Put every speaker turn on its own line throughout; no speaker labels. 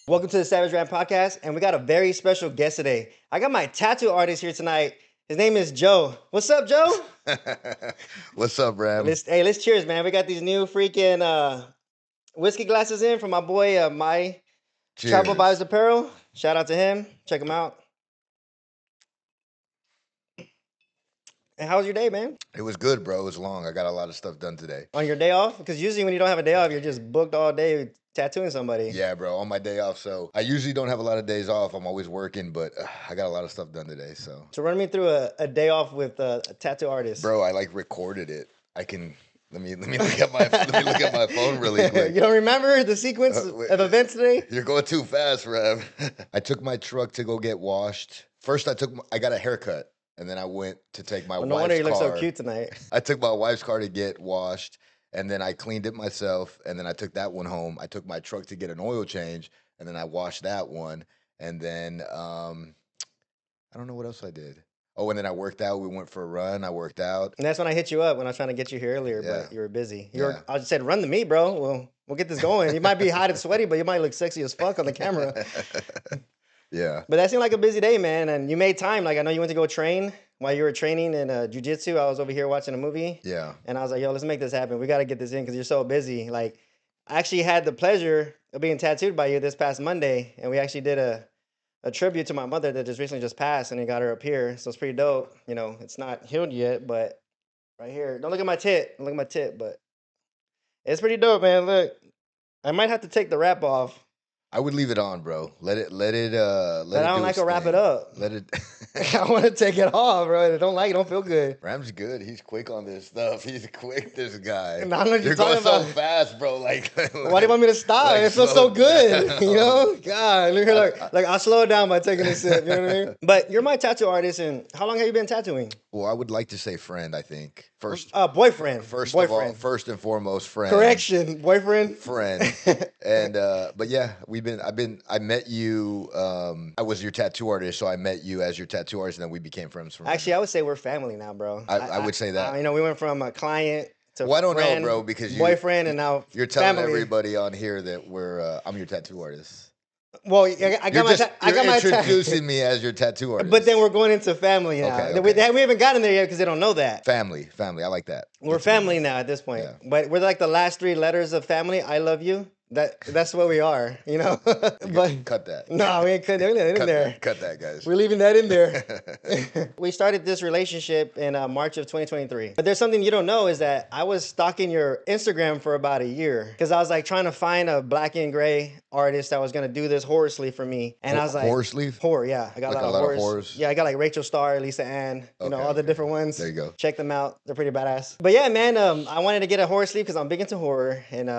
Welcome to the Savage Rap Podcast, and we got a very special guest today. I got my tattoo artist here tonight. His name is Joe. What's up, Joe?
What's up, Ram?
Let's cheers, man. We got these new freaking whiskey glasses in from my boy, my Tribal Vibes Apparel. Shout out to him. Check him out. And how was your day, man?
It was good, bro. It was long. I got a lot of stuff done today.
On your day off? Because usually when you don't have a day off, you're just booked all day tattooing somebody.
Yeah, bro. On my day off. So I usually don't have a lot of days off. I'm always working, but I got a lot of stuff done today. So
run me through a day off with a tattoo artist.
Bro, I recorded it. I can let me look at my phone really quick.
You don't remember the sequence of events today?
You're going too fast, Rev. I took my truck to go get washed. First, I got a haircut. And then I went to take my wife's car.
No wonder you look so cute tonight.
I took my wife's car to get washed, and then I cleaned it myself, and then I took that one home. I took my truck to get an oil change, and then I washed that one. And then I don't know what else I did. Oh, and then I worked out. We went for a run. I worked out.
And that's when I hit you up when I was trying to get you here earlier, but you were busy. I just said, run to me, bro. We'll get this going. You might be hot and sweaty, but you might look sexy as fuck on the camera.
Yeah.
But that seemed like a busy day, man. And you made time. Like, I know you went to go train while you were training in Jiu-Jitsu. I was over here watching a movie.
Yeah.
And I was like, yo, let's make this happen. We got to get this in because you're so busy. Like, I actually had the pleasure of being tattooed by you this past Monday. And we actually did a tribute to my mother that just recently just passed. And they got her up here. So it's pretty dope. You know, it's not healed yet, but right here. Don't look at my tit. Don't look at my tit, but it's pretty dope, man. Look, I might have to take the wrap off.
I would leave it on, bro. Let it.
But I don't like to wrap it up.
Let it.
I want to take it off, bro. I don't like it. Don't feel good.
Ram's good. He's quick on this stuff. He's quick, this guy.
No, I'm not
You're going so fast, bro. Like,
why do you want me to stop? It feels so good. You know? God, look here, like I'll slow it down by taking a sip. You know what I mean? But you're my tattoo artist, and how long have you been tattooing?
Well, I would like to say friend, I think.
Boyfriend.
Of all, first and foremost, friend.
Correction, boyfriend.
Friend. And but yeah, I met you. I was your tattoo artist, so I met you as your tattoo artist, and then we became friends from
Actually, I would say we're family now, bro.
I would say that.
You know, we went from a client to
I don't
friend,
know, bro, because
boyfriend, and now
you're telling
family.
everybody on here that I'm your tattoo artist.
Well, I got my
introducing me as your tattoo artist.
But then we're going into family now. Okay. We haven't gotten there yet because they don't know that.
Family. I like that.
We're family now at this point. Yeah. But we're like the last three letters of family. I love you. That's what we are, you know. But
cut that.
No, we ain't cutting that in there.
Cut that, guys.
We're leaving that in there. We started this relationship in March of 2023. But there's something you don't know is that I was stalking your Instagram for about a year because I was like trying to find a black and gray artist that was gonna do this horror sleeve for me. And I was like,
horror sleeve?
Horror, yeah. I got
like
a lot of
horrors.
Yeah, I got like Rachel Starr, Lisa Ann, you know, all the different ones.
There you go.
Check them out. They're pretty badass. But yeah, man, I wanted to get a horror sleeve because I'm big into horror. And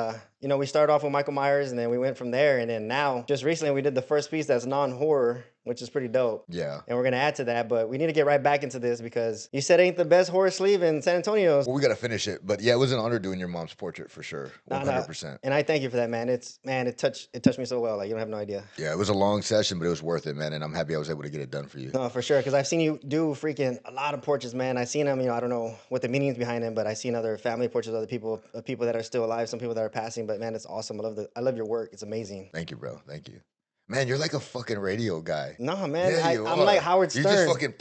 you know, we started off with Michael Myers and then we went from there. And then now, just recently, we did the first piece that's non-horror, which is pretty dope.
Yeah.
And we're going to add to that. But we need to get right back into this because you said it ain't the best horror sleeve in San Antonio.
Well, we got to finish it. But yeah, it was an honor doing your mom's portrait for sure. 100%.
And I thank you for that, man. It touched me so well. Like, you don't have no idea.
Yeah, it was a long session, but it was worth it, man. And I'm happy I was able to get it done for you.
No, for sure. Because I've seen you do freaking a lot of portraits, man. I've seen them, you know, I don't know what the meaning's behind them, but I've seen other family portraits of other people that are still alive, some people that are passing. But man, it's awesome. I love your work. It's amazing.
Thank you, bro. Thank you. Man, you're like a fucking radio guy.
No, man. Yeah, I'm like Howard Stern.
You just fucking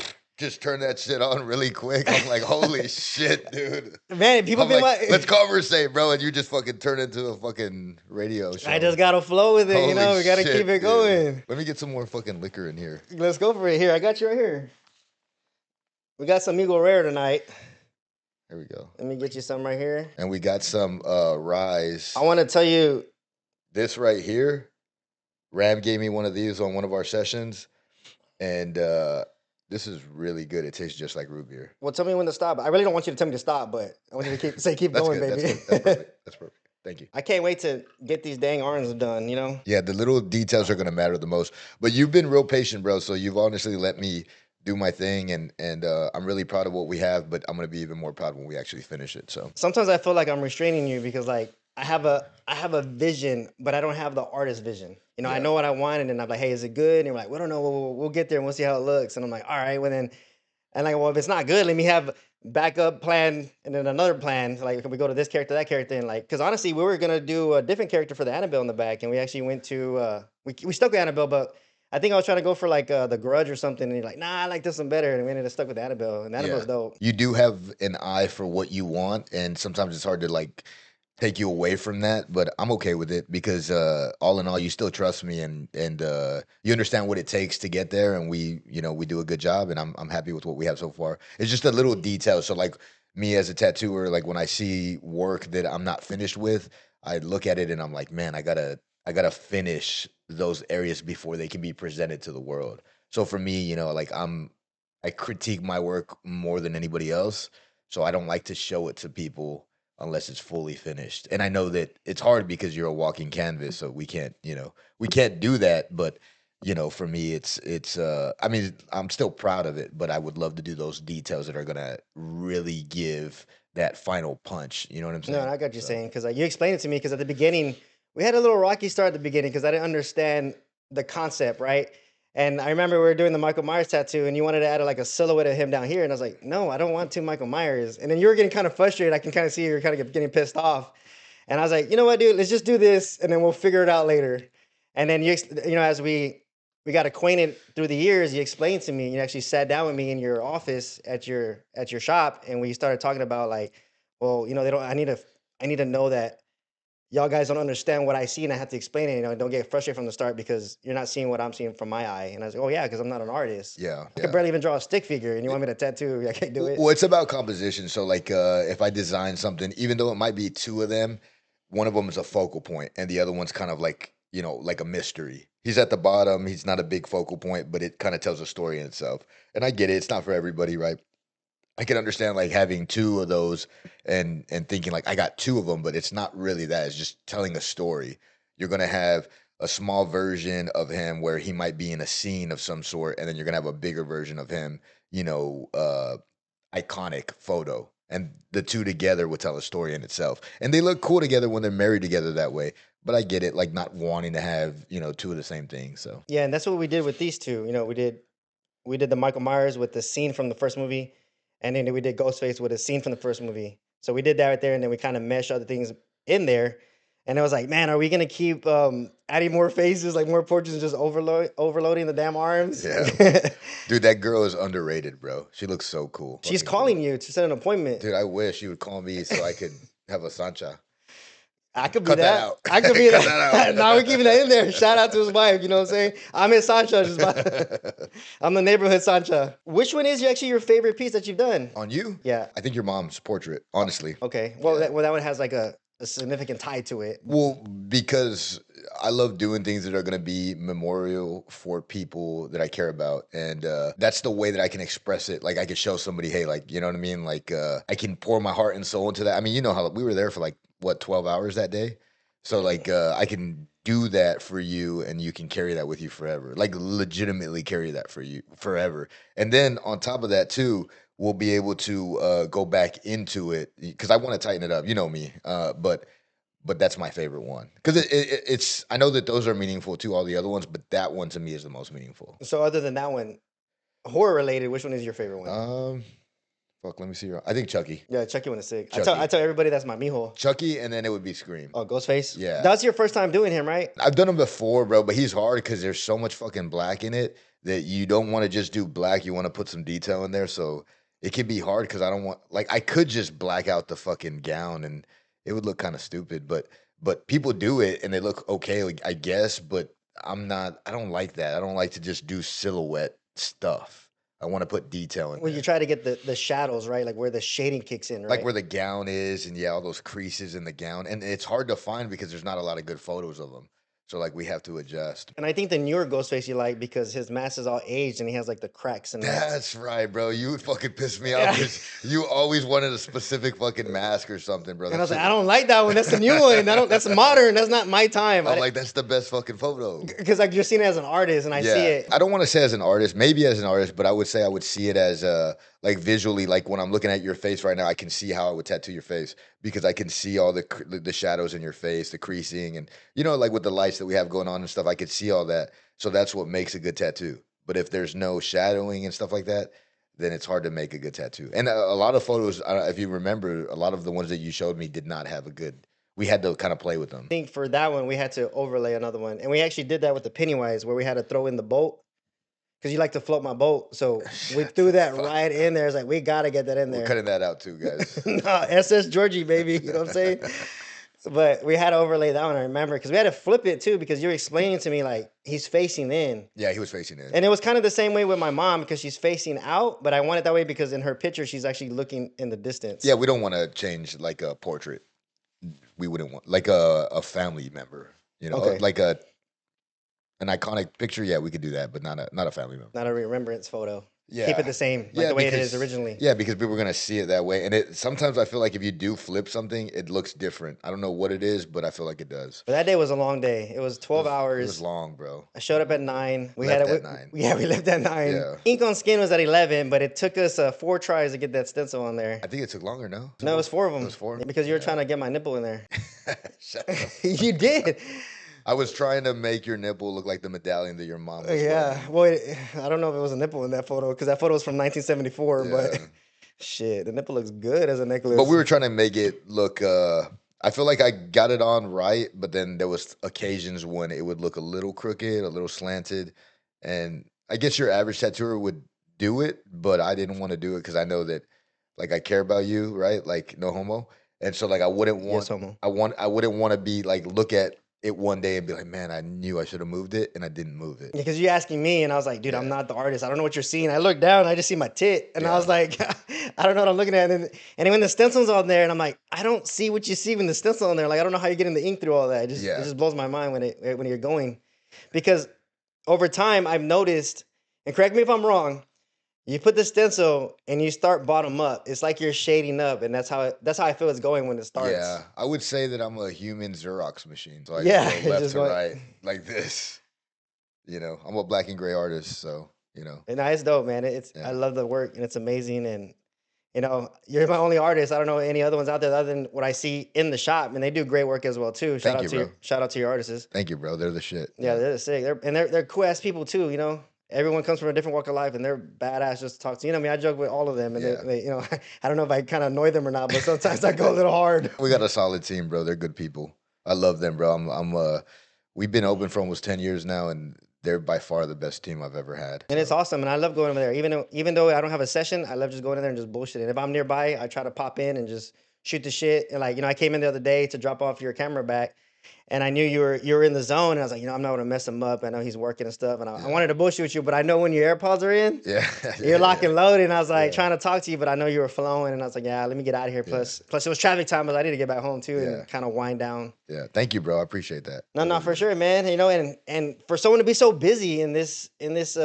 turn that shit on really quick. I'm like, holy shit, dude.
Man, people be like,
let's conversate, bro. And you just fucking turn into a fucking radio show.
I just got to flow with it,
holy
you know? We got to keep it going.
Let me get some more fucking liquor in here.
Let's go for it. Here, I got you right here. We got some Eagle Rare tonight.
Here we go.
Let me get you some right here.
And we got some Rise.
I want to tell you.
This right here, Ram gave me one of these on one of our sessions. And this is really good. It tastes just like root beer.
Well, tell me when to stop. I really don't want you to tell me to stop, but I want you to keep going,
good.
baby.
That's perfect. That's perfect. Thank you.
I can't wait to get these dang arms done, you know?
Yeah, the little details are going to matter the most. But you've been real patient, bro. So you've honestly let me do my thing, and I'm really proud of what we have, but I'm going to be even more proud when we actually finish it. So
sometimes I feel like I'm restraining you because, like, I have a vision, but I don't have the artist vision. You know, I know what I want, and then I'm like, hey, is it good? And you're like, we don't know. We'll get there and we'll see how it looks. And I'm like, all right, well then, and like, well, if it's not good, let me have backup plan and then another plan. Like, can we go to this character, that character, and like, because honestly, we were gonna do a different character for the Annabelle in the back, and we actually went to we stuck with Annabelle, but I think I was trying to go for like the Grudge or something, and you're like, nah, I like this one better, and we ended up stuck with Annabelle, and
Yeah.
Annabelle's dope.
You do have an eye for what you want, and sometimes it's hard to like take you away from that, but I'm okay with it because all in all you still trust me and you understand what it takes to get there and we do a good job and I'm happy with what we have so far. It's just a little detail. So like me as a tattooer, like when I see work that I'm not finished with, I look at it and I'm like, man, I gotta finish those areas before they can be presented to the world. So for me, like I critique my work more than anybody else. So I don't like to show it to people unless it's fully finished. And I know that it's hard because you're a walking canvas, so we can't do that. But for me, it's. I mean, I'm still proud of it, but I would love to do those details that are gonna really give that final punch. You know what I'm
No, and
saying?
I got you
So
saying because like you explained it to me because at the beginning we had a little rocky start at the beginning because I didn't understand the concept, right? And I remember we were doing the Michael Myers tattoo, and you wanted to add like a silhouette of him down here, and I was like, no, I don't want two Michael Myers. And then you were getting kind of frustrated. I can kind of see you were kind of getting pissed off. And I was like, you know what, dude, let's just do this, and then we'll figure it out later. And then as we got acquainted through the years, you explained to me. You actually sat down with me in your office at your shop, and we started talking about like, well, they don't. I need to know that y'all guys don't understand what I see, and I have to explain it. Don't get frustrated from the start because you're not seeing what I'm seeing from my eye. And I was like, oh yeah, because I'm not an artist.
yeah,
I could
yeah.
barely even draw a stick figure, and you want me to tattoo? I can't do it.
Well, it's about composition. So, like, if I design something, even though it might be two of them, one of them is a focal point, and the other one's kind of like, like a mystery. He's at the bottom. He's not a big focal point, but it kind of tells a story in itself. And I get it. It's not for everybody, right? I can understand like having two of those and thinking like I got two of them, but it's not really that. It's just telling a story. You're gonna have a small version of him where he might be in a scene of some sort, and then you're gonna have a bigger version of him, iconic photo. And the two together will tell a story in itself. And they look cool together when they're married together that way. But I get it, like not wanting to have, two of the same thing. So
Yeah, and that's what we did with these two. We did the Michael Myers with the scene from the first movie, and then we did Ghostface with a scene from the first movie. So we did that right there, and then we kind of meshed other things in there. And I was like, man, are we gonna keep adding more faces, like more portraits, and just overloading the damn arms?
yeah. Dude, that girl is underrated, bro. She looks so cool.
She's
Fucking girl.
calling you to set an appointment.
Dude, I wish you would call me so I could have a Sancha.
I could be
Cut that
that.
out.
I could be
Cut
that.
that out.
Now we're keeping that in there. Shout out to his wife. You know what I'm saying? I'm his Sancha. I'm the neighborhood Sancha. Which one is actually your favorite piece that you've done?
On you?
Yeah.
I think your mom's portrait, honestly.
Okay. Well,
Yeah.
that one has like a significant tie to it.
Well, because I love doing things that are going to be memorial for people that I care about. And that's the way that I can express it. Like, I can show somebody, hey, like, you know what I mean? Like, I can pour my heart and soul into that. I mean, you know how we were there for like, what, 12 hours that day? So, like, I can do that for you and you can carry that with you forever. Like, legitimately carry that for you forever. And then on top of that, too, we'll be able to go back into it because I want to tighten it up. You know me, but that's my favorite one because it's. I know that those are meaningful too, all the other ones, but that one to me is the most meaningful.
So other than that one, horror related, which one is your favorite one?
Fuck, let me see. I think Chucky,
Yeah, Chucky one is sick.
Chucky.
I tell everybody that's my mijo.
Chucky, and then it would be Scream.
Oh, Ghostface.
Yeah.
That's your first time doing him, right?
I've done him before, bro, but he's hard because there's so much fucking black in it that you don't want to just do black. You want to put some detail in there, so it can be hard because I don't want like I could just black out the fucking gown and it would look kind of stupid, but people do it and they look okay, like, I guess. But I'm not. I don't like that. I don't like to just do silhouette stuff. I want to put detail in
Well,
there.
you try to get the shadows right, like where the shading kicks in, right?
Like where the gown is, and yeah, all those creases in the gown, and it's hard to find because there's not a lot of good photos of them. So like we have to adjust.
And I think the newer Ghostface you like because his mask is all aged and he has like the cracks in that.
That's right, bro. You would fucking piss me off because you always wanted a specific fucking mask or something, bro.
And I was like, I don't like that one. That's the new one. That's modern. That's not my time.
I'm like, that's the best fucking photo.
Because like you're seeing it as an artist, and I see it.
I don't want to say as an artist, maybe as an artist, but I would say I would see it as like visually, like when I'm looking at your face right now, I can see how I would tattoo your face because I can see all the shadows in your face, the creasing, and like with the lights that we have going on and stuff, I could see all that. So that's what makes a good tattoo. But if there's no shadowing and stuff like that, then it's hard to make a good tattoo. And a lot of photos, if you remember, a lot of the ones that you showed me did not have a good. We had to kind of play with them.
I think for that one we had to overlay another one, and we actually did that with the Pennywise where we had to throw in the boat because you like to float my boat, so we
Shut
threw
the
that
fuck
right in
up.
there. It's like we gotta get that in
We're
there.
cutting that out too, guys.
No, SS Georgie, baby. You know what I'm saying? But we had to overlay that one. I remember because we had to flip it too because you were explaining to me like he's facing in.
Yeah, he was facing in.
And it was kind of the same way with my mom because she's facing out, but I want it that way because in her picture she's actually looking in the distance.
Yeah, we don't want to change like a portrait. We wouldn't want like a family member,
Okay.
like an iconic picture. Yeah, we could do that, but not a family member.
Not a remembrance photo.
Yeah,
Keep it the same, like
yeah,
the way it is
because
originally.
yeah, because people are gonna see it that way, and it sometimes I feel like if you do flip something, it looks different. I don't know what it is, but I feel like it does.
But that day was a long day. It was 12
It
hours.
was long, bro.
I showed up at 9. We
Left
had it.
at 9.
Yeah, we left at 9.
Yeah.
Ink on skin was at 11, but it took us 4 tries to get that stencil on there.
I think it took longer. No,
No, it was 4 of them.
It was 4
because you were
Yeah.
trying to get my nipple in there.
Shut the
You did.
I was trying to make your nipple look like the medallion that your mom was
Yeah.
wearing.
Well, I don't know if it was a nipple in that photo because that photo was from 1974. But
Yeah.
shit, the nipple looks good as a necklace.
But we were trying to make it look. I feel like I got it on right, but then there was occasions when it would look a little crooked, a little slanted, and I guess your average tattooer would do it, but I didn't want to do it because I know that, like, I care about you, right? Like, no homo, and so like I wouldn't
Yes,
want.
homo.
I wouldn't want to be like look at it one day and be like, man, I knew I should have moved it, and I didn't move it.
Because you asking me, and I was like, dude, I'm
Yeah.
not the artist. I don't know what you're seeing. I look down, I just see my tit, and I
Yeah.
was like, I don't know what I'm looking at. And when the stencil's on there, and I'm like, I don't see what you see when the stencil on there. Like, I don't know how you're getting the ink through all that. It
Yeah.
just blows my mind when you're going, because over time I've noticed, and correct me if I'm wrong, you put the stencil and you start bottom up. It's like you're shading up, and that's how I feel it's going when it starts.
Yeah, I would say that I'm a human Xerox machine. So I
Yeah,
just go left
just
to
going-
right like this. I'm a black and gray artist, so
And it's dope, man.
Yeah.
I love the work, and it's amazing. And you're my only artist. I don't know any other ones out there other than what I see in the shop, and they do great work as well too.
Thank you, bro.
Shout out to your artists.
Thank you, bro. They're the shit.
Yeah, they're sick. They're cool ass people too. Everyone comes from a different walk of life, and they're badass just to talk to. I joke with all of them, and
Yeah.
they I don't know if I kind of annoy them or not, but sometimes I go a little hard.
We got a solid team, bro. They're good people. I love them, bro. We've been open for almost 10 years now, and they're by far the best team I've ever had.
And it's awesome, and I love going over there. Even though I don't have a session, I love just going in there and just bullshitting. If I'm nearby, I try to pop in and just shoot the shit. And I came in the other day to drop off your camera back, and I knew you were in the zone, and I was like, I'm not gonna mess him up. I know he's working and stuff, and I wanted to bullshit with you, but I know when your AirPods are in,
Yeah.
you're lock and loaded. And I was like
Yeah.
trying to talk to you, but I know you were flowing, and I was like, yeah, let me get out of here. Plus it was traffic time, but I need to get back home too
Yeah.
and kind of wind down.
Yeah. Thank you, bro. I appreciate that.
No, for sure, man. And for someone to be so busy in this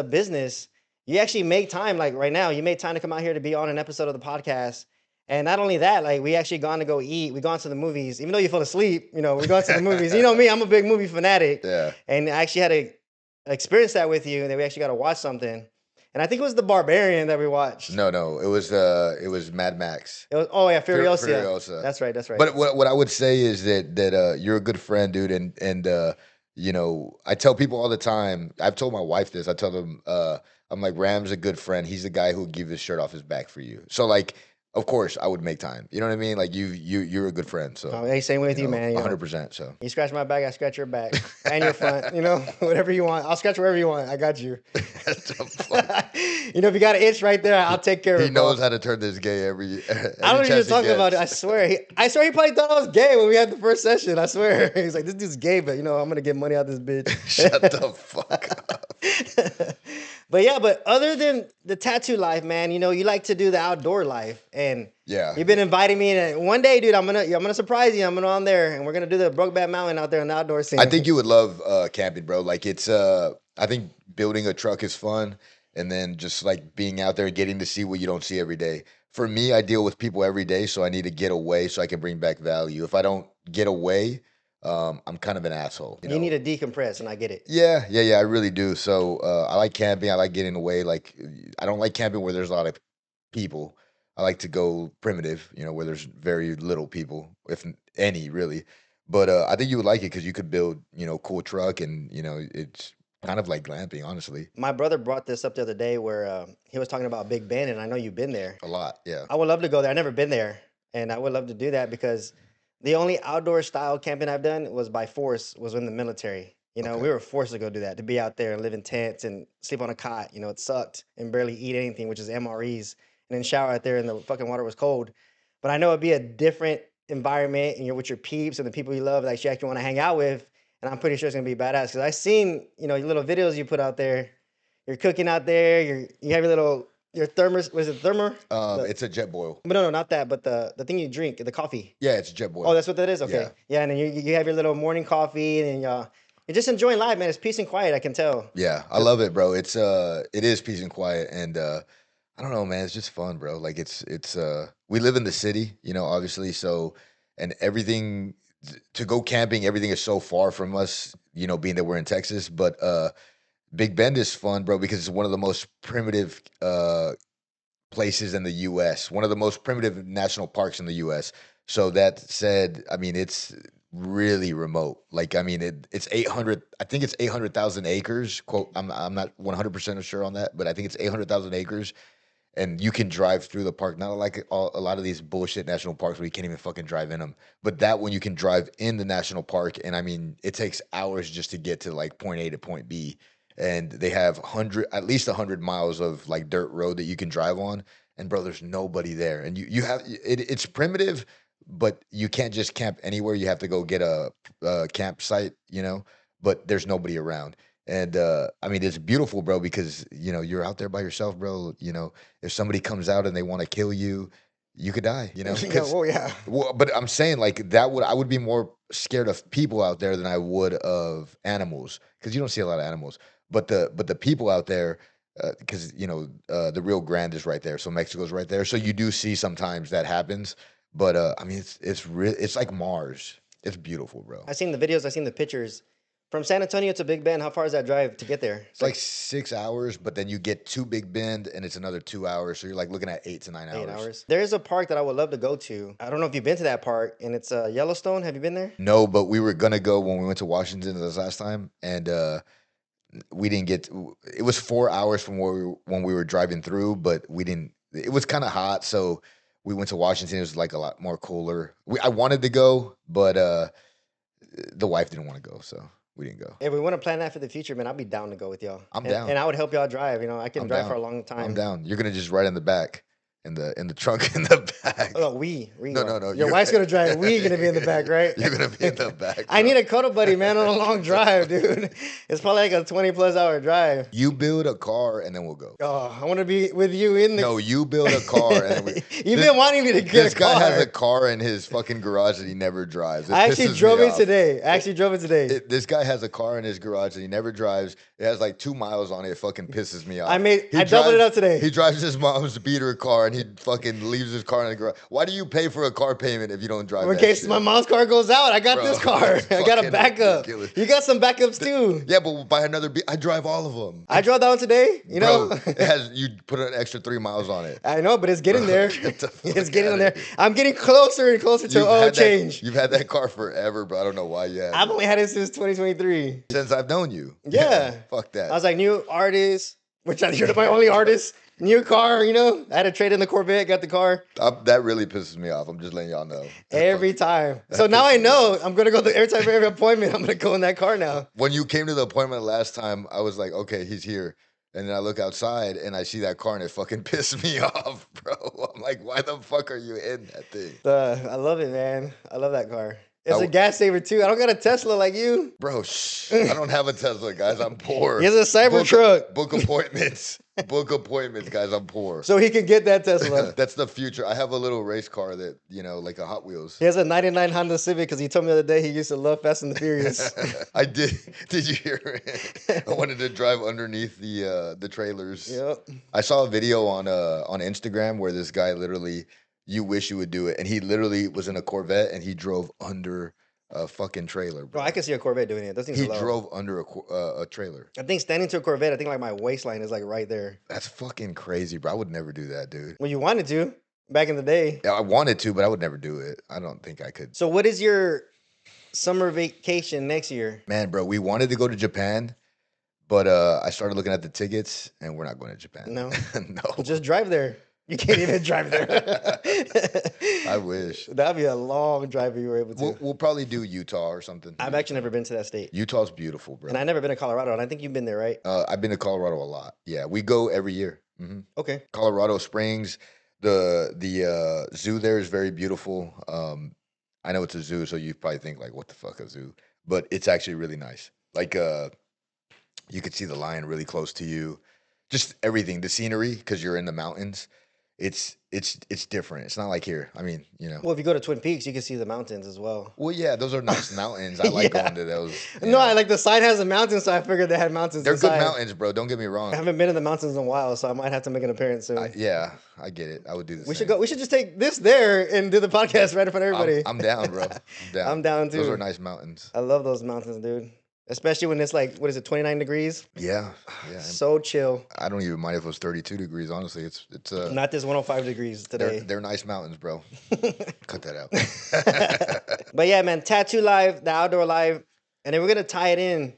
business, you actually make time. Like right now, you made time to come out here to be on an episode of the podcast. And not only that, like we actually gone to go eat. We gone to the movies, even though you fell asleep. We gone to the movies. You know me, I'm a big movie fanatic.
Yeah.
And I actually had to experience that with you, and then we actually got to watch something. And I think it was The Barbarian that we watched.
No, it was Mad Max.
It was, oh yeah, Furiosa.
Furiosa.
That's right.
But what I would say is that you're a good friend, dude, and I tell people all the time. I've told my wife this. I tell them, I'm like, Ram's a good friend. He's the guy who'll give his shirt off his back for you. So like, of course, I would make time. You know what I mean? Like you're a good friend. So
Oh, hey, same with you, man.
100%. So
You scratch my back, I scratch your back, and your front. Whatever you want. I'll scratch wherever you want. I got you.
What the fuck?
If you got an itch right there, I'll take care of it.
He knows how to turn this gay every
I don't even
chance he
talk about it. I
gets.
swear. I swear he probably thought I was gay when we had the first session. I swear. He's like, this dude's gay, but I'm gonna get money out this bitch.
Shut the fuck up.
But other than the tattoo life, man, you like to do the outdoor life, and
Yeah.
you've been inviting me. And one day, dude, I'm gonna surprise you. I'm gonna on there, and we're gonna do the Brokeback Mountain out there in the outdoor scene.
I think you would love camping, bro. Like it's I think building a truck is fun, and then just like being out there and getting to see what you don't see every day. For me, I deal with people every day, so I need to get away so I can bring back value. If I don't get away, I'm kind of an asshole.
you need to decompress, and I get it.
Yeah, I really do. So I like camping. I like getting away. Like I don't like camping where there's a lot of people. I like to go primitive, where there's very little people, if any, really. But I think you would like it because you could build, cool truck, and it's Kind of like glamping, honestly.
My brother brought this up the other day where he was talking about Big Ben, and I know you've been there.
A lot, yeah.
I would love to go there. I've never been there, and I would love to do that because the only outdoor style camping I've done was by force, was in the military. You know,
Okay.
we were forced to go do that, to be out there and live in tents and sleep on a cot. You know, it sucked, and barely eat anything, which is MREs, and then shower out there, and the fucking water was cold. But I know it'd be a different environment, and you're with your peeps and the people you love that you actually want to hang out with. And I'm pretty sure it's gonna be badass because I seen, you know, your little videos you put out there. You're cooking out there. You have your little your thermos. Was it thermer?
It's a jet boil.
But no, not that. But the thing you drink, the coffee.
Yeah, it's jet
Oh,
boil.
that's what that is. Okay,
Yeah.
yeah. And then you have your little morning coffee, and you're just enjoying life, man. It's peace and quiet. I can tell.
Yeah, I love it, bro. It is peace and quiet, and I don't know, man. It's just fun, bro. Like we live in the city, you know, obviously. So and everything to go camping, everything is so far from us, you know, being that we're in Texas. But Big Bend is fun, bro, because it's one of the most primitive places in the U.S., one of the most primitive national parks in the U.S. So that said, I mean, it's really remote. Like, I mean, it's 800. I think it's 800,000 acres. Quote, I'm not 100% sure on that, but I think it's 800,000 acres, and you can drive through the park. Not like a lot of these bullshit national parks where you can't even fucking drive in them, but that one you can drive in the national park, and I mean, it takes hours just to get to like point A to point B, and they have at least 100 miles of like dirt road that you can drive on, and bro, there's nobody there, and you have it's primitive, but you can't just camp anywhere. You have to go get a campsite, you know, but there's nobody around. And I mean, it's beautiful, bro, because you know you're out there by yourself, bro. You know, if somebody comes out and they want to kill you, you could die, you know.
Yeah. Well, yeah.
Well, but I'm saying like I would be more scared of people out there than I would of animals because you don't see a lot of animals. But the people out there, because you know the Rio Grande is right there, so Mexico's right there, so you do see sometimes that happens. But I mean, it's like Mars. It's beautiful, bro.
I seen the videos. I seen the pictures. From San Antonio to Big Bend, how far is that drive to get there?
It's like 6 hours, but then you get to Big Bend and it's another 2 hours. So you're like looking at 8 to 9 hours.
8 hours. There is a park that I would love to go to. I don't know if you've been to that park, and it's Yellowstone. Have you been there?
No, but we were gonna go when we went to Washington this last time, and we didn't get. It was 4 hours from when we were driving through, but we didn't. It was kind of hot, so we went to Washington. It was like a lot more cooler. I wanted to go, but the wife didn't want to go, so we didn't go.
If we want to plan that for the future, man, I'll be down to go with y'all.
I'm
And,
down.
and I would help y'all drive. You know, I can
I'm
drive
down.
for a long time.
I'm down. You're gonna just ride in the back, in the trunk in the back.
Oh, we.
No, no, no,
Your
you're-
wife's gonna drive. We gonna be in the back, right?
You're gonna be in the back.
I
bro.
need a cuddle buddy, man, on a long drive, dude. It's probably like a 20+ hour drive.
You build a car and then we'll go.
Oh, I want to be with you in the.
No, you build a car and then we.
You've been wanting me to get
This
a car.
guy has a car in his fucking garage that he never drives. It
I actually
pisses
drove
me
it
off.
today. I actually drove it today.
This guy has a car in his garage that he never drives. It has like 2 miles on it. It fucking pisses me off.
I doubled it up today.
He drives his mom's beater car and he fucking leaves his car in the garage. Why do you pay for a car payment if you don't drive?
In
that
case
shit?
my mom's car goes out, I got
Bro,
this car.
it's
I got a
fucking
backup.
ridiculous.
You got some backups too.
Yeah, but buy another. I drive all of them.
I drove that one today. You know,
Bro, it has you put an extra 3 miles on it.
I know, but it's getting
Bro,
there.
get the fuck
It's getting
outta
there.
here.
I'm getting closer and closer to
You've had that-
change.
You've had that car forever, bro. I don't know why you have.
I've only had it since 2023.
Since I've known you.
Yeah.
Fuck that.
I was like, new artist, which you're my only artist. New car, you know. I had to trade in the Corvette, got the car
That really pisses me off. I'm just letting y'all know.
every time. So now I know I'm gonna go every time for every appointment. I'm gonna go in that car now.
When you came to the appointment last time, I was like, okay, he's here. And then I look outside and I see that car and it fucking pissed me off, bro. I'm like, why the fuck are you in that thing?
I love it, man. I love that car. It's
I
a gas saver too. I don't got a Tesla like you.
Bro, shh. I don't have a Tesla, guys. I'm poor.
He has a Cybertruck,
Book appointments. Book appointments, guys. I'm poor.
so he can get that Tesla.
That's the future. I have a little race car that, like a Hot Wheels.
He has a '99 Honda Civic because he told me the other day he used to love Fast and the Furious.
I did. Did you hear it? I wanted to drive underneath the trailers.
Yep.
I saw a video on Instagram where this guy literally, you wish you would do it, and he literally was in a Corvette and he drove under a fucking trailer,
Bro,
bro.
I can see a Corvette doing it. Those things
He
are low.
drove under a trailer.
I think standing to a Corvette, I think like my waistline is like right there.
That's fucking crazy, bro. I would never do that, dude.
Well, you wanted to back in the day.
Yeah, I wanted to, but I would never do it. I don't think I could.
So, what is your summer vacation next year?
Man, bro, we wanted to go to Japan, But I started looking at the tickets, and we're not going to Japan.
No,
No.
just drive there. You can't even drive there.
I wish.
That'd be a long drive if you were able
We'll,
to.
we'll probably do Utah or something.
I've actually never been to that state,
Utah's beautiful, bro.
and I've never been to Colorado. And I think you've been there, right?
I've been to Colorado a lot. Yeah, we go every year.
Okay.
Colorado Springs, the zoo there is very beautiful. I know it's a zoo, so you probably think like, what the fuck, a zoo? But it's actually really nice. Like, you could see the lion really close to you. Just everything, the scenery, because you're in the mountains. It's different. It's not like here. I mean,
Well, if you go to Twin Peaks, you can see the mountains as well.
Well, yeah, those are nice mountains. I like
Yeah.
going to those.
No, I like the sign has a mountain, so I figured they had mountains.
They're good
inside.
mountains, bro. Don't get me
I
wrong.
haven't been in the mountains in a while, so I might have to make an appearance soon.
Yeah, I get it. I would do the
We
same.
should go. We should just take this there and do the podcast right in front of everybody.
I'm down, bro. I'm down.
I'm down too.
Those are nice mountains.
I love those mountains, dude. Especially when it's like, what is it, 29 degrees?
Yeah, yeah.
So chill.
I don't even mind if it was 32 degrees. Honestly, it's
Not this 105 degrees today.
they're nice mountains, bro. Cut that out.
But yeah, man, tattoo live, the outdoor live, and then we're gonna tie it in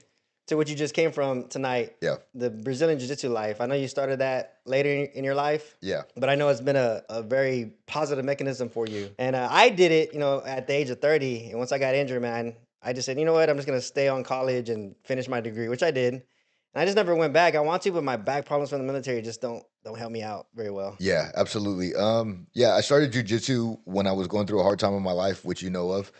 to what you just came from tonight.
Yeah,
The Brazilian Jiu-Jitsu life. I know you started that later in your life.
yeah,
But I know it's been a very positive mechanism for you. And I did it, at the age of 30. And once I got injured, man, I just said, you know what? I'm just going to stay on college and finish my degree, which I did. And I just never went back. I want to, but my back problems from the military just don't help me out very well.
yeah. Absolutely. Yeah. I started jujitsu when I was going through a hard time in my life, which you know of,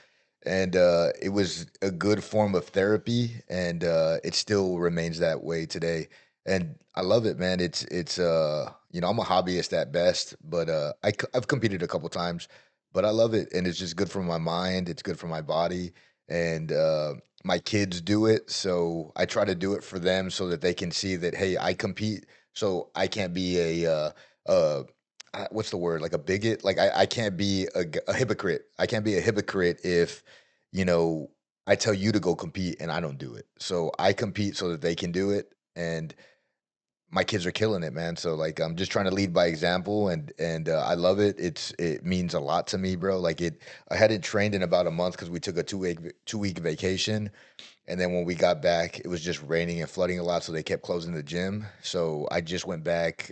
and it was a good form of therapy, and it still remains that way today. And I love it, man. It's I'm a hobbyist at best, but I've competed a couple times, but I love it, and it's just good for my mind. It's good for my body, and my kids do it, so I try to do it for them so that they can see that hey, I compete, so I can't be what's the word, like a bigot. Like I can't be a hypocrite. I can't be a hypocrite if you know I tell you to go compete and I don't do it. So I compete so that they can do it, and my kids are killing it, man. So like I'm just trying to lead by example, and I love it. It means a lot to me, bro. Like I hadn't trained in about a month because we took a two week vacation, and then when we got back, it was just raining and flooding a lot, so they kept closing the gym. So I just went back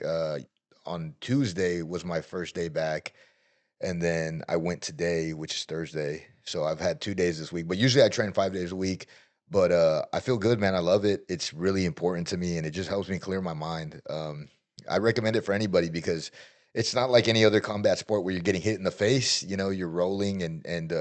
on Tuesday was my first day back, and then I went today, which is Thursday. So I've had 2 days this week, but usually I train 5 days a week. But I feel good, man. I love it. It's really important to me, and it just helps me clear my mind. I recommend it for anybody because it's not like any other combat sport where you're getting hit in the face. You're rolling, and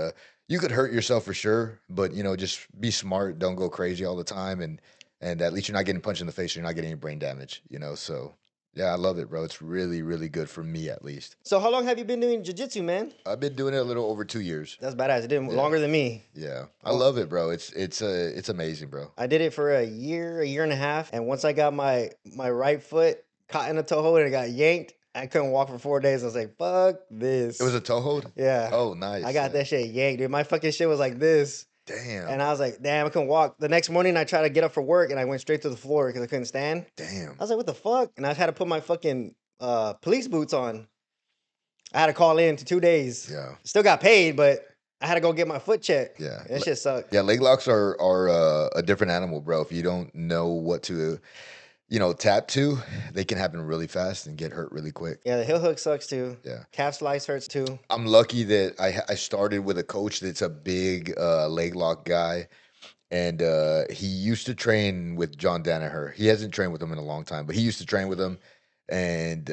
you could hurt yourself for sure. But just be smart. Don't go crazy all the time, and at least you're not getting punched in the face. You're not getting any brain damage. So yeah, I love it, bro. It's really, really good for me, at least.
So how long have you been doing jiu-jitsu, man?
I've been doing it a little over 2 years.
That's badass. You did it longer than me.
Yeah, I love it, bro. It's amazing, bro.
I did it for a year and a half, and once I got my right foot caught in a toe hold and it got yanked, I couldn't walk for 4 days. I was like, "Fuck this!"
It was a toe hold.
Yeah.
Oh, nice.
I got that shit yanked, dude. My fucking shit was like this,
Damn.
and I was like, "Damn, I couldn't walk." The next morning, I tried to get up for work, and I went straight to the floor because I couldn't stand.
Damn.
I was like, "What the fuck?" And I had to put my fucking police boots on. I had to call in to 2 days.
Yeah.
Still got paid, but I had to go get my foot checked.
Yeah.
That shit sucked.
Yeah, leg locks are a different animal, bro. If you don't know what to, tap to, they can happen really fast and get hurt really quick.
Yeah, the heel hook sucks too.
Yeah.
Calf slice hurts too.
I'm lucky that I started with a coach that's a big leg lock guy. And he used to train with John Danaher. He hasn't trained with him in a long time, but he used to train with him. And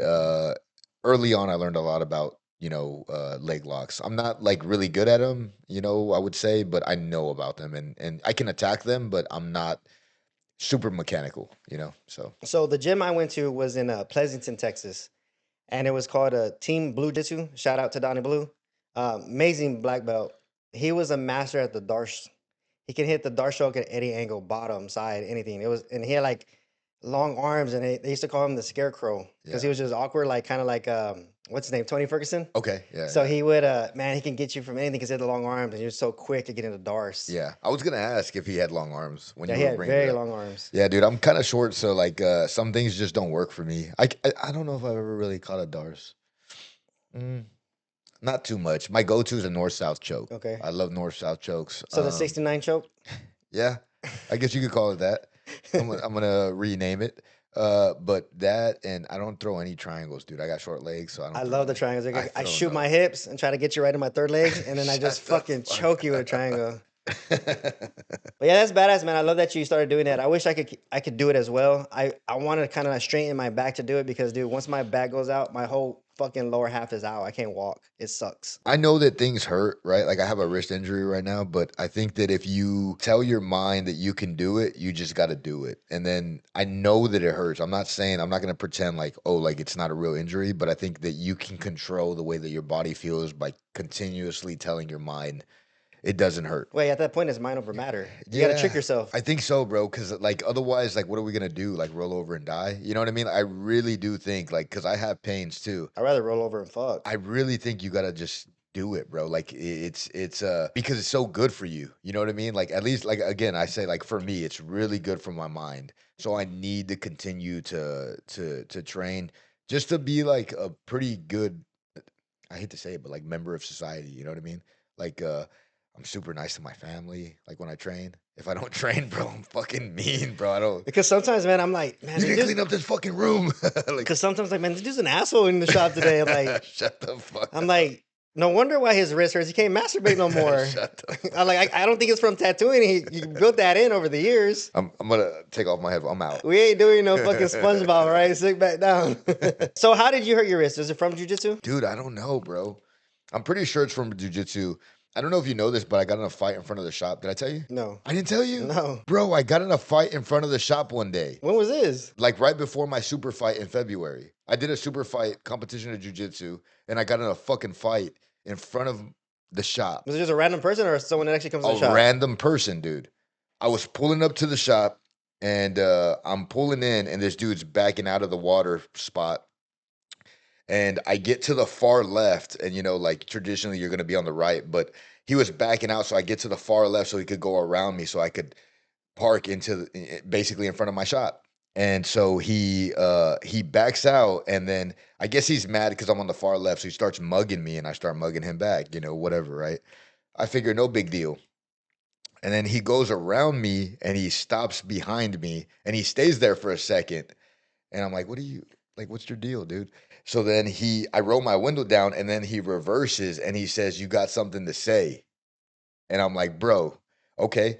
early on, I learned a lot about, leg locks. I'm not like really good at them, I would say, but I know about them and I can attack them, but I'm not super mechanical,
So the gym I went to was in Pleasanton, Texas, and it was called Team Blue Jitsu. Shout out to Donnie Blue. Amazing black belt. He was a master at the darsh. He can hit the darsh stroke at any angle, bottom, side, anything. And he had like long arms, and they used to call him the Scarecrow because he
Yeah.
was just awkward, like kind of like what's his name, Tony Ferguson.
Okay, yeah,
So
yeah.
he would man, he can get you from anything because he had the long arms, and he was so quick to get into darce.
Yeah, I was gonna ask if he had long arms when
Yeah,
you
he
were
had
bringing it
very
up.
long arms.
Yeah, dude, I'm kind of short, so like some things just don't work for me. I don't know if I've ever really caught a Darce. Mm, not too much. My go-to is a north-south choke.
Okay.
I love north-south chokes.
So the 69 choke.
Yeah, I guess you could call it that. I'm gonna rename it. But that and I don't throw any triangles, dude. I got short legs, so I
I
don't throw
love the
any.
triangles.
I
I
throw
shoot
no.
my hips and try to get you right in my third leg, and then I just
Shut the
fucking
fuck
choke you with a triangle.
up.
But yeah, that's badass, man. I love that you started doing that. I wish I could do it as well. I want to kind of straighten my back to do it because, dude, once my back goes out, my whole fucking lower half is out. I can't walk. It sucks.
I know that things hurt, right? Like I have a wrist injury right now, but I think that if you tell your mind that you can do it, you just got to do it. And then I know that it hurts. I'm not saying I'm not going to pretend like, oh, like it's not a real injury, but I think that you can control the way that your body feels by continuously telling your mind it doesn't hurt.
Wait, at that point, it's mind over matter. You got to trick
Yeah,
yourself.
I think so, bro. Because like otherwise, like what are we gonna do? Like roll over and die? You know what I mean? I really do think like because I have pains too.
I'd rather roll over and fuck.
I really think you gotta just do it, bro. Like it's because it's so good for you. You know what I mean? Like at least like again, I say like for me, it's really good for my mind. So I need to continue to train just to be like a pretty good. I hate to say it, but like member of society. You know what I mean? Like I'm super nice to my family. Like when I train. If I don't train, bro, I'm fucking mean, bro. I don't.
Because sometimes, man, I'm like, man,
You
this
didn't
dude's.
clean up this fucking room. Like,
Because sometimes, like, man, this dude's an asshole in the shop today.
shut the fuck
I'm
up.
like, no wonder why his wrist hurts. He can't masturbate no more.
Shut the
I'm
fuck
like, I don't think it's from tattooing. You built that in over the years.
I'm gonna take off my headphones. I'm out.
We ain't doing no fucking SpongeBob, right? Sit back down. So how did you hurt your wrist? Is it from jujitsu?
Dude, I don't know, bro. I'm pretty sure it's from jujitsu. I don't know if you know this, but I got in a fight in front of the shop. Did I tell you?
No.
I didn't tell you?
No.
Bro, I got in a fight in front of the shop one day.
When was this?
Like right before my super fight in February. I did a super fight competition of jujitsu, and I got in a fucking fight in front of the shop.
Was it just a random person or someone that actually comes to the
A
shop?
random person, dude. I was pulling up to the shop, and I'm pulling in, and this dude's backing out of the water spot. And I get to the far left, and like traditionally you're gonna be on the right, but he was backing out, so I get to the far left so he could go around me, so I could park basically in front of my shop. And so he backs out, and then I guess he's mad because I'm on the far left, so he starts mugging me, and I start mugging him back, whatever, right? I figure no big deal. And then he goes around me and he stops behind me and he stays there for a second. And I'm like, what are you like, what's your deal, dude? So then I roll my window down and then he reverses and he says, you got something to say. And I'm like, bro, okay.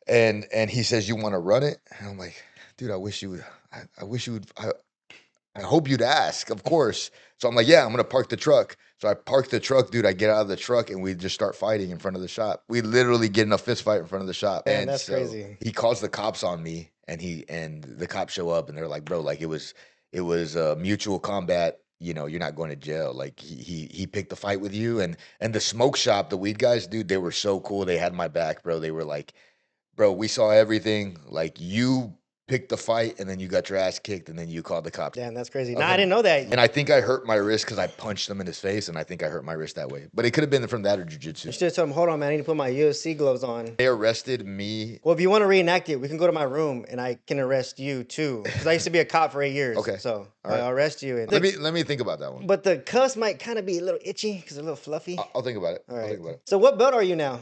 And he says, you want to run it? And I'm like, dude, I wish you would, I wish you would, I hope you'd ask, of course. So I'm like, yeah, I'm gonna park the truck. So I park the truck, dude. I get out of the truck and we just start fighting in front of the shop. We literally get in a fist fight in front of the shop.
Man,
And
that's
so
crazy.
he calls the cops on me, and the cops show up and they're like, bro, like it was mutual combat. You're not going to jail. Like he picked the fight with you, and the smoke shop, the weed guys, dude, they were so cool. They had my back, bro. They were like, bro, we saw everything. Like you picked the fight, and then you got your ass kicked, and then you called the cops.
Damn, that's crazy.
Of
Nah, I
him.
didn't know that.
And I think I hurt my wrist because I punched him in his face, and I think I hurt my wrist that way. But it could have been from that or
You
jujitsu.
should have told him, hold on, man, I need to put my UFC gloves on.
They arrested me.
Well, if you want to reenact it, we can go to my room and I can arrest you too. Because I used to be a cop for 8 years.
Okay.
So
All right.
I'll arrest you. And
Let me think about that one.
But the cuffs might kind of be a little itchy because they're a little fluffy.
I'll think about it.
All
I'll
right.
think about it.
So what belt are you now?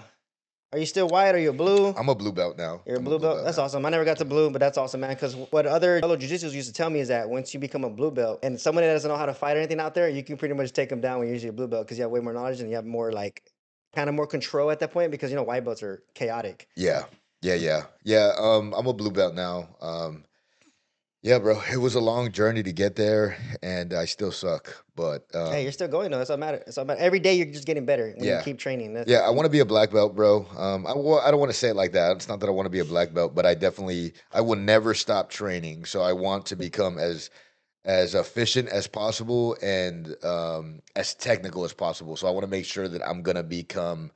Are you still white? Are you a blue?
I'm a blue belt now.
You're a
I'm
blue belt? That's
now.
awesome. I never got to blue, but that's awesome, man. Because what other fellow jiu-jitsus used to tell me is that once you become a blue belt and someone that doesn't know how to fight or anything out there, you can pretty much take them down when you're usually a blue belt because you have way more knowledge and you have more kind of more control at that point because white belts are chaotic.
Yeah. I'm a blue belt now. Yeah, bro. It was a long journey to get there, and I still suck. But
Hey, you're still going though. That's all matter. That's all matter. Every day you're just getting better when you
Yeah.
keep training.
Yeah, I want to be a black belt, bro. I don't want to say it like that. It's not that I want to be a black belt, but I will never stop training. So I want to become as efficient as possible and as technical as possible. So I want to make sure that I'm gonna become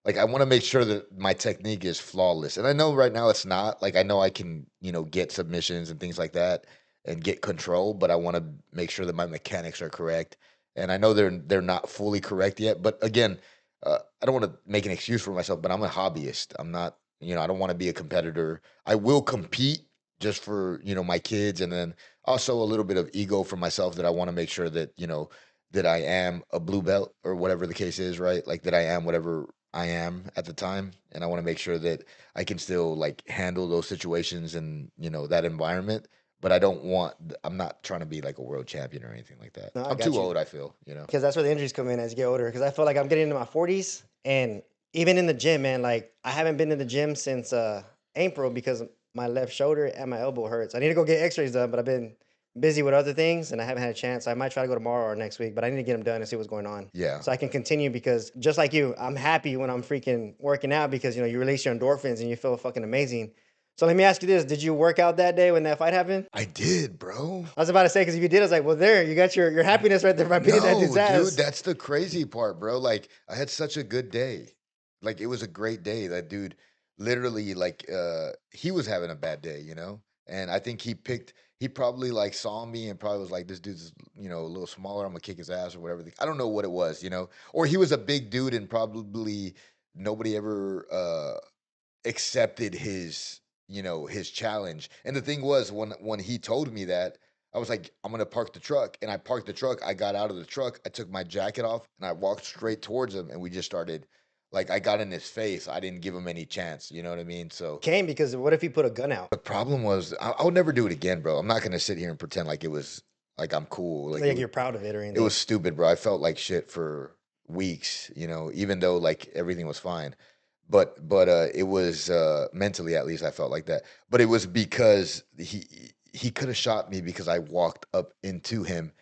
like I want to make sure that my technique is flawless. And I know right now it's not. Like I know I can, get submissions and things like that and get control, but I want to make sure that my mechanics are correct. And I know they're not fully correct yet, but again, I don't want to make an excuse for myself, but I'm a hobbyist. I'm not, I don't want to be a competitor. I will compete just for, my kids and then also a little bit of ego for myself that I want to make sure that, that I am a blue belt or whatever the case is, right? Like that I am whatever I am at the time, and I want to make sure that I can still like handle those situations and that environment. But I'm not trying to be like a world champion or anything like that.
No, I
I'm
got
too
you.
old, I feel.
Because that's where the injuries come in as you get older. Because I feel like I'm getting into my 40s, and even in the gym, man, like I haven't been in the gym since April because my left shoulder and my elbow hurts. I need to go get X-rays done, but I've been busy with other things, and I haven't had a chance. I might try to go tomorrow or next week, but I need to get them done and see what's going on,
Yeah.
so I can continue. Because just like you, I'm happy when I'm freaking working out because you release your endorphins and you feel fucking amazing. So let me ask you this: did you work out that day when that fight happened?
I did, bro.
I was about to say because if you did, I was like, well, there you got your happiness right there by beating that dude's
No, dude,
ass.
that's the crazy part, bro. Like, I had such a good day. Like, it was a great day. That dude literally, like, he was having a bad day. And I think he probably like saw me and probably was like, this dude's, a little smaller. I'm gonna kick his ass or whatever. I don't know what it was. Or he was a big dude and probably nobody ever accepted his challenge. And the thing was, when he told me that, I was like, I'm gonna park the truck. And I parked the truck. I got out of the truck. I took my jacket off and I walked straight towards him. And we just started, like, I got in his face. I didn't give him any chance. You know what I mean? So
Came because what if he put a gun out?
the problem was, I'll never do it again, bro. I'm not gonna sit here and pretend like it was like I'm cool. Like
Like you're proud of it or
it was
anything.
stupid, bro. I felt like shit for weeks, even though like everything was fine. But it was mentally, at least I felt like that. But it was because he could have shot me because I walked up into him.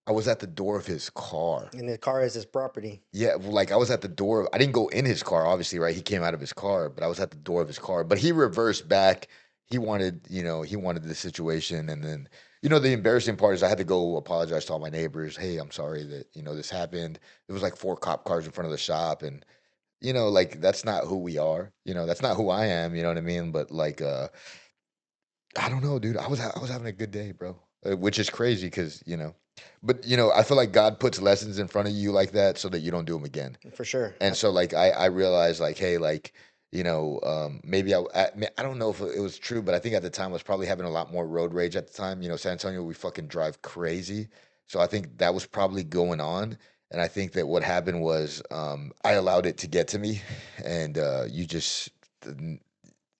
I was at the door of his car.
And the car is his property.
Yeah, well, like I was at the door. I didn't go in his car, obviously, right? He came out of his car, but I was at the door of his car. But he reversed back. He wanted the situation, and then the embarrassing part is I had to go apologize to all my neighbors. Hey, I'm sorry that this happened. There was like 4 cop cars in front of the shop, and like that's not who we are. That's not who I am. You know what I mean? But like, I don't know, dude. I was having a good day, bro. Which is crazy because but I feel like God puts lessons in front of you like that so that you don't do them again.
For sure.
And so like I realized like, hey, like maybe I don't know if it was true, but I think at the time I was probably having a lot more road rage at the time. San Antonio, we fucking drive crazy, so I think that was probably going on. And I think that what happened was I allowed it to get to me, and you just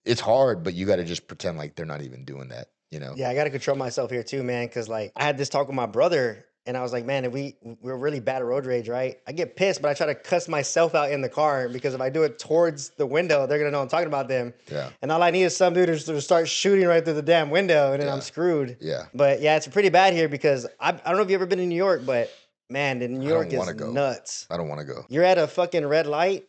it's hard, but you got to just pretend like they're not even doing that.
Yeah, I got to control myself here too, man. Because like I had this talk with my brother, and I was like, man, if we're really bad at road rage, right? I get pissed, but I try to cuss myself out in the car because if I do it towards the window, they're gonna know I'm talking about them.
Yeah.
And all I need is some dude to start shooting right through the damn window, and then I'm
Yeah.
screwed.
Yeah.
But yeah, it's pretty bad here because I don't know if you've ever been in New York, but man, New
I
York
don't want
is
to go.
nuts.
I don't want to go.
You're at a fucking red light,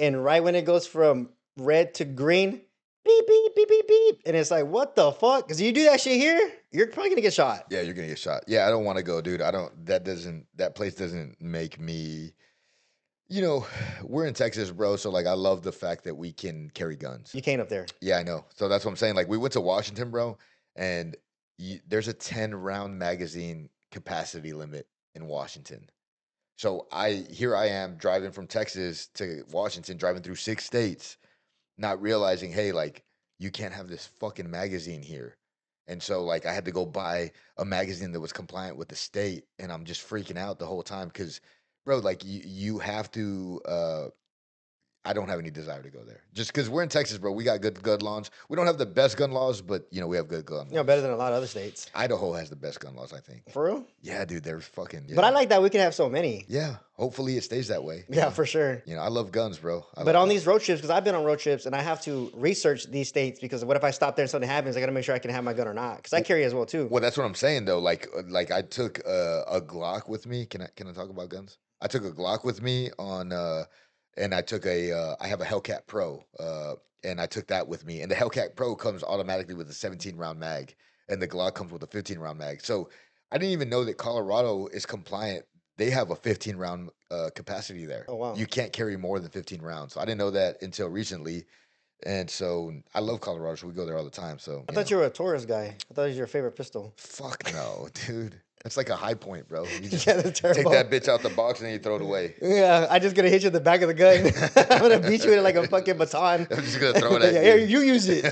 and right when it goes from red to green, beep beep beep beep beep, and it's like, what the fuck? Because you do that shit here, you're probably gonna get shot.
Yeah, you're gonna get shot. Yeah, I don't want to go, dude. I don't. That place doesn't make me. We're in Texas, bro. So like, I love the fact that we can carry guns.
You can't up there.
Yeah, I know. So that's what I'm saying. Like, we went to Washington, bro, and there's a 10-round magazine capacity limit in Washington. So here I am driving from Texas to Washington, driving through 6 states, not realizing, hey, like you can't have this fucking magazine here. And so like I had to go buy a magazine that was compliant with the state, and I'm just freaking out the whole time because, bro, like you have to. I don't have any desire to go there just because we're in Texas, bro. We got good gun laws. We don't have the best gun laws, but we have good gun laws.
Better than a lot of other states.
Idaho has the best gun laws, I think.
For real?
Yeah, dude, they're fucking. Yeah.
But I like that we can have so many.
Yeah, hopefully it stays that way.
Yeah, for sure.
I love guns, bro.
But on these road trips, because I've been on road trips and I have to research these states because what if I stop there and something happens? I got to make sure I can have my gun or not because I carry as well too.
Well, that's what I'm saying though. Like I took a Glock with me. Can I talk about guns? I took a Glock with me and I took I have a Hellcat Pro, and I took that with me. And the Hellcat Pro comes automatically with a 17-round mag, and the Glock comes with a 15-round mag. So I didn't even know that Colorado is compliant. They have a 15-round capacity there.
Oh, wow.
You can't carry more than 15 rounds. So I didn't know that until recently. And so I love Colorado, so we go there all the time. So
I thought you were a Taurus guy. I thought it was your favorite pistol.
fuck no, dude. That's like a high point, bro. You just
Yeah, that's
take
terrible.
that bitch out the box and then you throw it away.
Yeah, I just gonna hit you in the back of the gun. I'm gonna beat you with it like a fucking baton.
I'm just gonna throw it at
Yeah,
you.
here, you use it.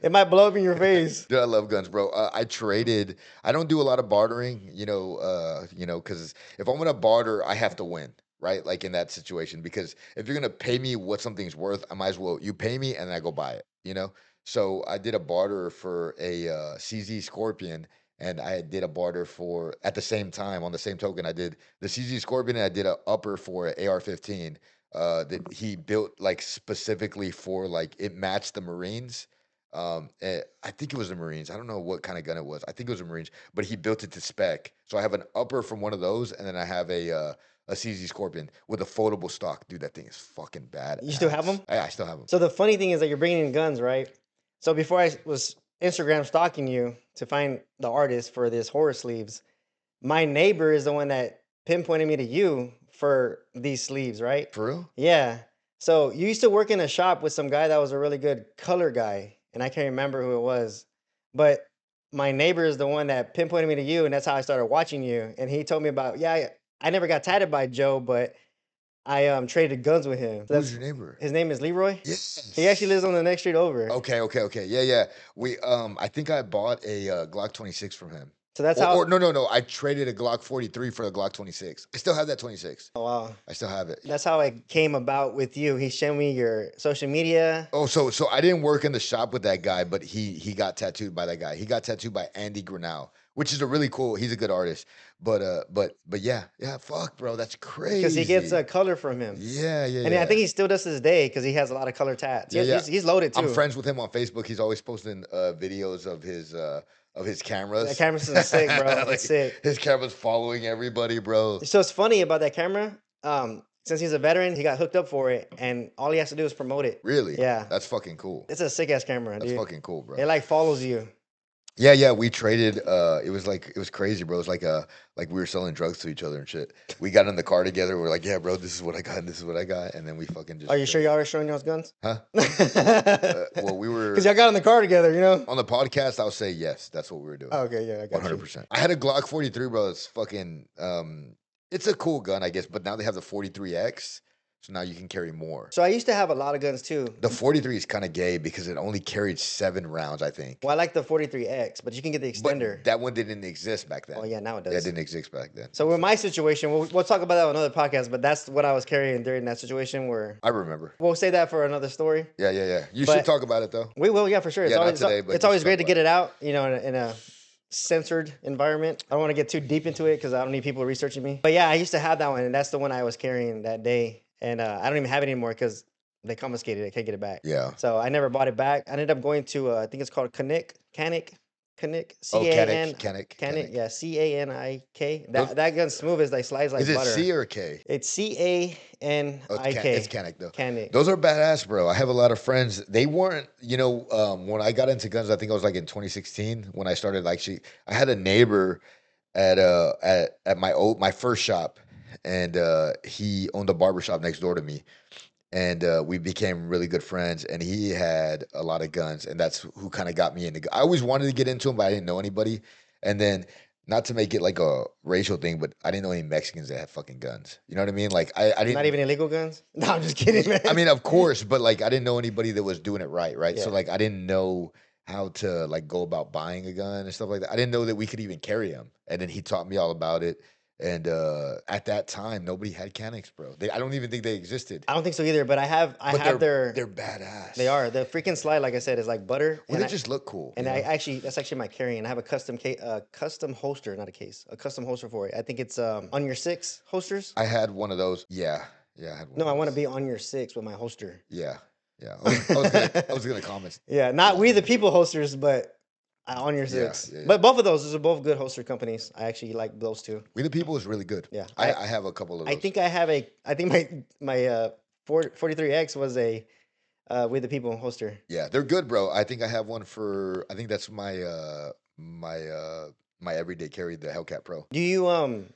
It might blow up in your face.
Dude, I love guns, bro. I traded. I don't do a lot of bartering, because if I'm gonna barter, I have to win. right? Like in that situation, because if you're gonna pay me what something's worth, I might as well you pay me and then I go buy it, you know? So I did a barter for a CZ Scorpion, and I did a barter for at the same time on the same token. I did the CZ Scorpion, and I did a upper for an AR-15 that he built like specifically for like it matched the Marines. I think it was the Marines. I don't know what kind of gun it was. I think it was the Marines, but he built it to spec. So I have an upper from one of those, and then I have a CZ Scorpion with a foldable stock. Dude, that thing is fucking
You still have
badass.
them?
I still have them.
So the funny thing is that you're bringing in guns, right? So before I was Instagram stalking you to find the artist for this horror sleeves, my neighbor is the one that pinpointed me to you for these sleeves, right?
For real?
Yeah. So you used to work in a shop with some guy that was a really good color guy, and I can't remember who it was, but my neighbor is the one that pinpointed me to you, and that's how I started watching you. And he told me about, yeah, I never got tatted by Joe, but I traded guns with him. So
Who's
that's
your neighbor?
his name is Leroy. He actually
Yes.
lives on the next street over.
Okay. Yeah. We I think I bought a Glock 26 from him.
So that's
Or,
how.
or no, I traded a Glock 43 for a Glock 26. I still have that 26.
Oh wow.
I still have it.
That's how it came about with you. He showed me your social media.
Oh, so I didn't work in the shop with that guy, but he got tattooed by that guy. He got tattooed by Andy Grinnell, which is a really cool. He's a good artist. But yeah, fuck, bro, that's crazy.
Because he gets a color from him.
Yeah.
And I think he still does to this day because he has a lot of color tats.
Yeah.
He's loaded too.
I'm friends with him on Facebook. He's always posting videos of his cameras.
That camera's sick, bro.
Like,
It's sick.
his camera's following everybody, bro.
So it's funny about that camera. Since he's a veteran, he got hooked up for it, and all he has to do is promote it.
Really?
Yeah.
That's fucking cool.
It's a sick ass camera,
That's
dude.
fucking cool, bro.
It like follows you.
Yeah, we traded. It was crazy, bro. It was like we were selling drugs to each other and shit. We got in the car together. We're like, yeah, bro, this is what I got, and this is what I got, and then we fucking just.
Are you sure y'all are showing y'all's guns?
Huh? Well, we were.
Because y'all got in the car together, you know.
On the podcast, I'll say yes. That's what we were doing.
Oh, okay, yeah, I got
100%. I had a Glock 43, bro. It's fucking. It's a cool gun, I guess, but now they have the 43X. So now you can carry more.
So I used to have a lot of guns too.
The 43 is kind of gay because it only carried 7 rounds, I think.
Well, I like the 43X, but you can get the extender.
But that one didn't exist back then.
Oh yeah, now it does.
That didn't exist back then.
So with my situation, we'll talk about that on another podcast. But that's what I was carrying during that situation. Where
I remember.
we'll say that for another story.
Yeah. You
But-
should talk about it though.
We will, yeah, for sure. It's
Yeah, not
always
today, but
it's always
just
great
talk
to get it out, you know, in a censored environment. I don't want to get too deep into it because I don't need people researching me. But yeah, I used to have that one, and that's the one I was carrying that day. And I don't even have it anymore because they confiscated it. I can't get it back.
Yeah.
So I never bought it back. I ended up going to I think it's called Canik,
Oh,
Canik,
Canik.
yeah, Canik. That gun's smooth as like slides like
Is it
butter.
C or K?
It's Canik.
It's Canik though.
Canik.
Those are badass, bro. I have a lot of friends. They weren't, when I got into guns, I think I was like in 2016 when I started. Actually, I had a neighbor at my first shop, and he owned a barber shop next door to me, and we became really good friends. And he had a lot of guns, and that's who kind of got me into. I always wanted to get into them, but I didn't know anybody. And then, not to make it like a racial thing, but I didn't know any Mexicans that had fucking guns. You know what I mean? Like I didn't.
Not even illegal guns? No, I'm just kidding, man.
I mean, of course, but like I didn't know anybody that was doing it right? So
Yeah.
like I didn't know how to like go about buying a gun and stuff like that. I didn't know that we could even carry them. And then he taught me all about it. And at that time, nobody had Canics, bro. I don't even think they existed.
I don't think so either, but I have
They're
their
badass.
they are. The freaking slide, like I said, is like butter.
Well,
and
they just look cool.
And
you know?
that's actually my carrying. I have a custom holster, not a case, a custom holster for it. I think it's on your 6 holsters.
I had one of those. Yeah, I had one.
No,
of
I want to
those.
be on your 6 with my holster.
Yeah. I was gonna comment.
Yeah, not We the People holsters, but on your 6.
yeah.
But both of those are both good holster companies. I actually like those two.
We the People is really good.
Yeah,
I have a couple of those.
I think my 43X was a We the People holster.
Yeah, they're good, bro. I think I have one for. I think that's my my everyday carry, the Hellcat Pro.
Do you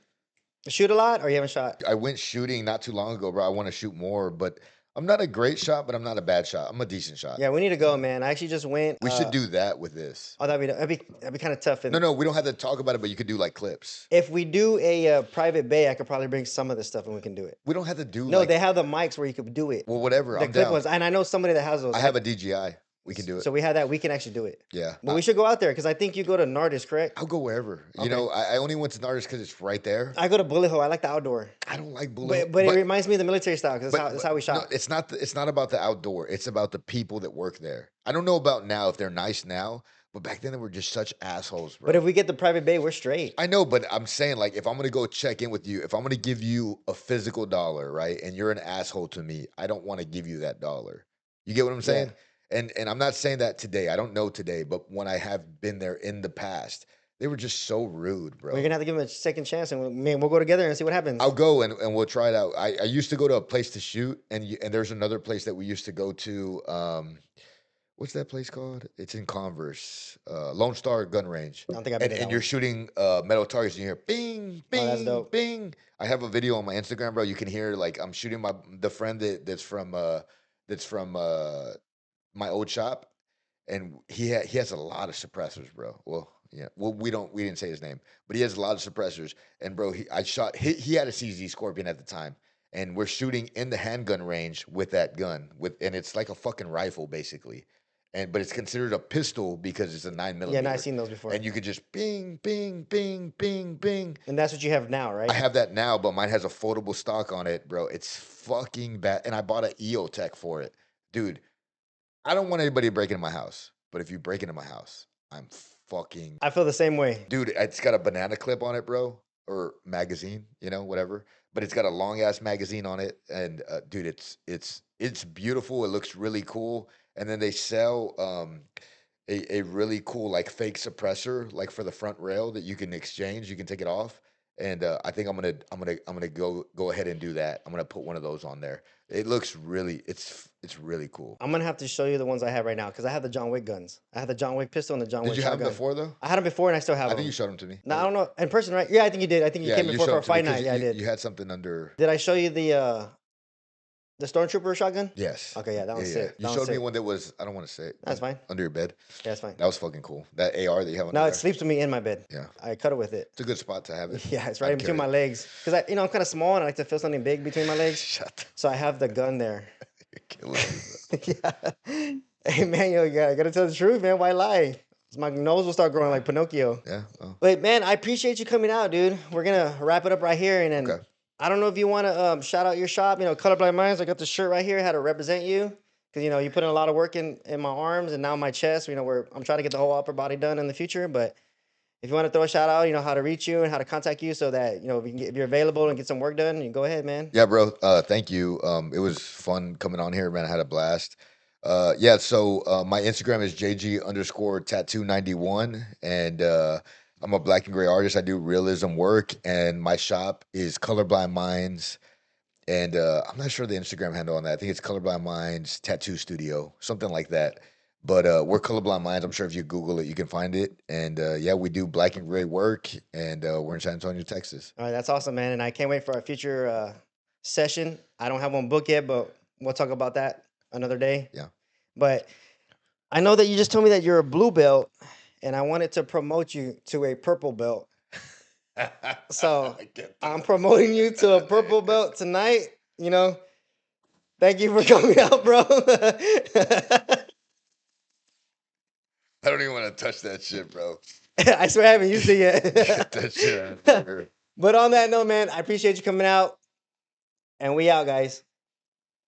shoot a lot, or you haven't shot?
I went shooting not too long ago, bro. I want to shoot more, but I'm not a great shot, but I'm not a bad shot. I'm a decent shot.
Yeah, we need to go, man. I actually just went.
We should do that with this.
Oh, that'd be kind of tough.
No, we don't have to talk about it, but you could do like clips.
If we do a private bay, I could probably bring some of the stuff and we can do it.
We don't have to do.
No,
like,
they have the mics where you could do it.
well, whatever.
The
I'm
clip
down.
ones, and I know somebody that has those.
I have a DJI. We can do it.
So we have that. We can actually do it.
Yeah.
But we should go out there because I think you go to Nardis, correct?
I'll go wherever. You
Okay.
know, I only went to Nardis because it's right there.
I go to Bullet Hole. I like the outdoor.
I don't like Bullet,
But it reminds me of the military style because that's how we
no,
shop.
it's not. It's not about the outdoor. It's about the people that work there. I don't know about now if they're nice now, but back then they were just such assholes, bro.
But if we get the private bay, we're straight.
I know, but I'm saying like if I'm gonna go check in with you, if I'm gonna give you a physical dollar, right, and you're an asshole to me, I don't want to give you that dollar. You get what I'm saying? And I'm not saying that today. I don't know today, but when I have been there in the past, they were just so rude, bro.
We're gonna have to give them a second chance, and we'll go together and see what happens.
I'll go and we'll try it out. I used to go to a place to shoot, and there's another place that we used to go to. What's that place called? It's in Converse, Lone Star Gun Range.
I don't think I've been to that
And you're
one.
shooting metal targets, and you hear bing,
Oh, that's
bing,
dope.
bing. I have a video on my Instagram, bro. You can hear like I'm shooting the friend that's from my old shop, and he has a lot of suppressors, bro. Well, yeah. Well, we didn't say his name, but he has a lot of suppressors. And bro, he had a CZ Scorpion at the time, and we're shooting in the handgun range with that gun and it's like a fucking rifle basically, but it's considered a pistol because it's a 9mm.
Yeah, no, I've seen those before.
And you could just bing, bing, bing, bing, bing.
And that's what you have now, right?
I have that now, but mine has a foldable stock on it, bro. It's fucking bad, and I bought an EOTech for it, dude. I don't want anybody breaking into my house, but if you break into my house, I'm fucking.
I feel the same way.
Dude, it's got a banana clip on it, bro, or magazine, whatever. But it's got a long ass magazine on it, and dude, it's beautiful. It looks really cool, and then they sell a really cool like fake suppressor like for the front rail that you can exchange. You can take it off, and I think I'm gonna go ahead and do that. I'm gonna put one of those on there. It looks really it's really cool.
I'm gonna have to show you the ones I have right now because I have the John Wick guns. I have the John Wick pistol and the John Wick
Did you have them
shotgun.
before though?
I had them before and I still have
I
them.
think you showed them to me.
No, I don't know in person, right? Yeah, I think you did. I think you came before for
showed
a
'em to me
fight
'cause
night. Yeah, I did.
You had something under.
Did I show you the Stormtrooper shotgun?
Yes.
Okay, yeah, that one's sick.
You showed me one that was, I don't want to say it.
That's fine.
Under your bed.
Yeah, that's fine.
That was fucking cool. That AR that you have under
No,
there.
it sleeps with me in my bed.
Yeah.
I cuddle with it.
It's a good spot to have it.
Yeah, it's right in between my legs. Because I'm kind of small and I like to feel something big between my legs.
Shut the
So I have the gun there.
You're killing me, bro.
Yeah. Hey, man, you gotta tell the truth, man. Why lie? 'Cause my nose will start growing like Pinocchio.
Yeah. Oh.
Wait, man, I appreciate you coming out, dude. We're gonna wrap it up right here, and then
Okay.
I don't know if you want to shout out your shop. Colorblind Minds. I got the shirt right here. How to represent you, because you put in a lot of work in my arms and now my chest. I'm trying to get the whole upper body done in the future. But if you want to throw a shout out, how to reach you and how to contact you, so that if you're available and get some work done, you go ahead, man.
Yeah, bro. Thank you. It was fun coming on here, man. I had a blast. Yeah, so my Instagram is JG_tattoo91, and I'm a black and gray artist. I do realism work, and my shop is Colorblind Minds. And I'm not sure the Instagram handle on that. I think it's Colorblind Minds Tattoo Studio, something like that. But we're Colorblind Minds. I'm sure if you Google it, you can find it. And yeah, we do black and gray work, and we're in San Antonio, Texas.
All right, that's awesome, man. And I can't wait for our future session. I don't have one booked yet, but we'll talk about that another day.
Yeah.
But I know that you just told me that you're a blue belt, and I wanted to promote you to a purple belt. So I'm promoting you to a purple belt tonight. Thank you for coming out, bro.
I don't even want to touch that shit, bro.
I swear I haven't used it yet.
Get that shit out of here.
But on that note, man, I appreciate you coming out, and we out, guys.